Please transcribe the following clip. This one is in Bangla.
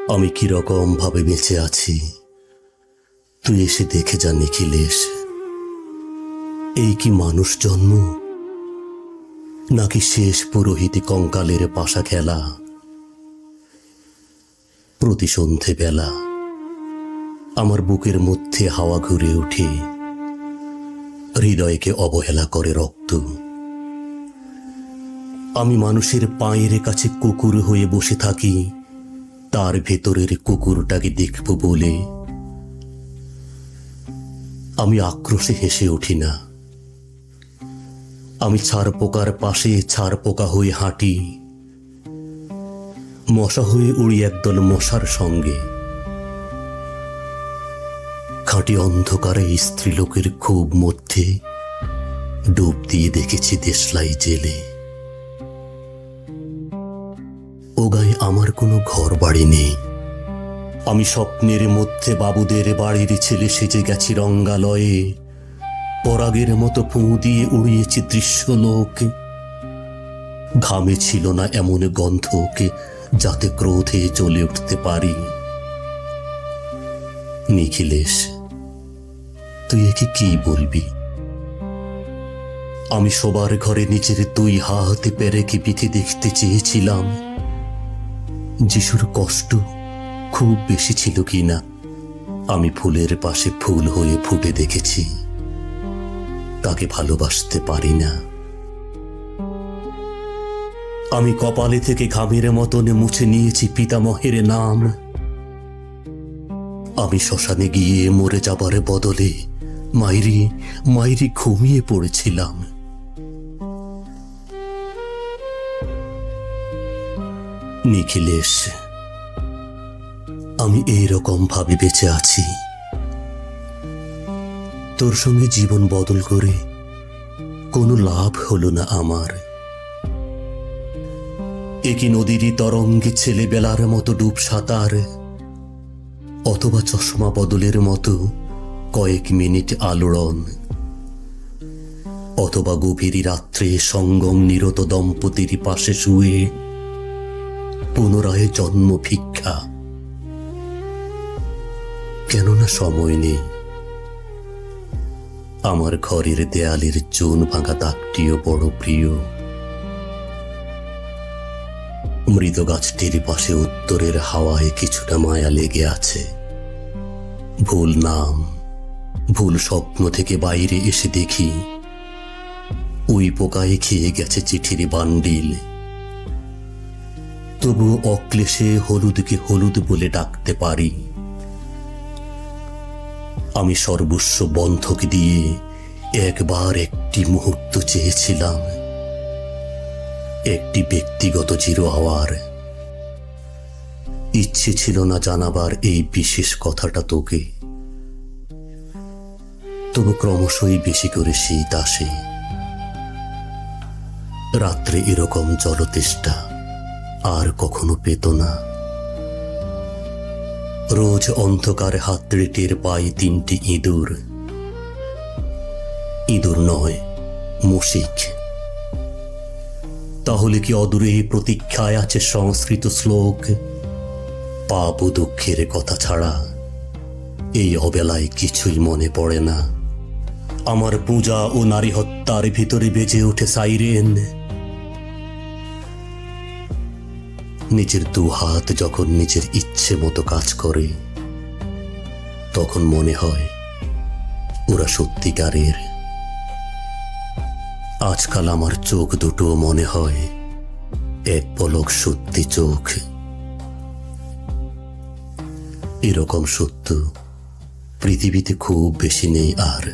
আমি কিরকম ভাবে বেঁচে আছি তুই এসে দেখে যা নিখিলেশ। এই কি মানুষ জন্ম, নাকি শেষ পুরোহিতে কঙ্কালের পাশা খেলা? প্রতি সন্ধে বেলা আমার বুকের মধ্যে হাওয়া ঘুরে ওঠে, হৃদয়কে অবহেলা করে রক্ত। আমি মানুষের পায়ের কাছে কুকুর হয়ে বসে থাকি, তার ভেতরের কুকুরটাকে দেখব বলে। আমি আক্রোশে হেসে উঠি না, আমি ছাড় পোকার পাশে ছাড় পোকা হয়ে হাঁটি, মশা হয়ে উড়ি একদল মশার সঙ্গে। খাঁটি অন্ধকারে স্ত্রীলোকের খুব মধ্যে ডুব দিয়ে দেখেছি দেশলাই জেলে। ও গায়ে আমার কোনো ঘর বাড়ি নেই, আমি স্বপ্নের মধ্যে বাবুদের বাড়ির ছেলে সেজে গেছি রঙ্গালয়ে। পরাগের মতো ফুঁ দিয়ে উড়িয়েছি দৃশ্যলোক। ঘামে ছিল না এমন গন্ধকে যাতে ক্রোধে জ্বলে উঠতে পারি। নিখিলেশ, তুই একে কি বলবি? আমি সবার ঘরে নিজের দুই হাতে পেরেকে পিঠে দেখতে চেয়েছিলাম। যিশুর কষ্ট খুব বেশি ছিল কিনা আমি ফুলের পাশে ফুল হয়ে ফুটে দেখেছি, তাকে ভালোবাসতে পারি না। আমি কপালে থেকে ঘামের মতনে মুছে নিয়েছি পিতামহের নাম। আমি শ্মশানে গিয়ে মরে যাবার বদলে মাইরি মাইরি ঘুমিয়ে পড়েছিলাম। নিখিলেশ, আমি এইরকম ভাবে বেঁচে আছি। তোর সঙ্গে জীবন বদল করে কোনো লাভ হলো না আমার। একই নদীরই তরঙ্গে ছেলেবেলার মতো ডুব সাঁতার, অথবা চশমা বদলের মতো কয়েক মিনিট আলোড়ন, অথবা গভীর রাত্রে সঙ্গম নিরত দম্পতির পাশে শুয়ে পুনরায় জন্ম ভিক্ষা। কেননা সময় নেই। আমার ঘরের দেয়ালের চুন ভাঙা দাগটিও বড় প্রিয়। মৃত গাছটির পাশে উত্তরের হাওয়ায় কিছুটা মায়া লেগে আছে। ভুল নাম, ভুল স্বপ্ন থেকে বাইরে এসে দেখি ওই পোকায় খেয়ে গেছে চিঠির বান্ডিল। তবুও অক্লেশে হলুদকে হলুদ বলে ডাকতে পারি। আমি সর্বস্ব বন্ধক দিয়ে একবার একটি মুহূর্ত চেয়েছিলাম, একটি ব্যক্তিগত জিরো আওয়ার। ইচ্ছে ছিল না জানাবার এই বিশেষ কথাটা তোকে, তবু ক্রমশই বেশি করে শীত আসে। রাত্রে এরকম জলতেষ্টা আর কখনো পেত না। রোজ অন্ধকার হাতড়ে টের পাই তিনটি ইঁদুর। ইঁদুর নয়, মুশিক। তাহলে কি অদূরে প্রতীক্ষায় আছে সংস্কৃত শ্লোক? পাপ ও দুঃখের কথা ছাড়া এই অবেলায় কিছুই মনে পড়ে না। আমার পূজা ও নারী হত্যার ভিতরে বেজে ওঠে সাইরেন। নিজের দু হাত যখন নিজের ইচ্ছে মতো কাজ করে, তখন মনে হয় ওরা সত্যিকারের। আজকাল আমার চোখ দুটো মনে হয় এক পলক সত্যি চোখ। এরকম সত্য পৃথিবীতে খুব বেশি নেই আর।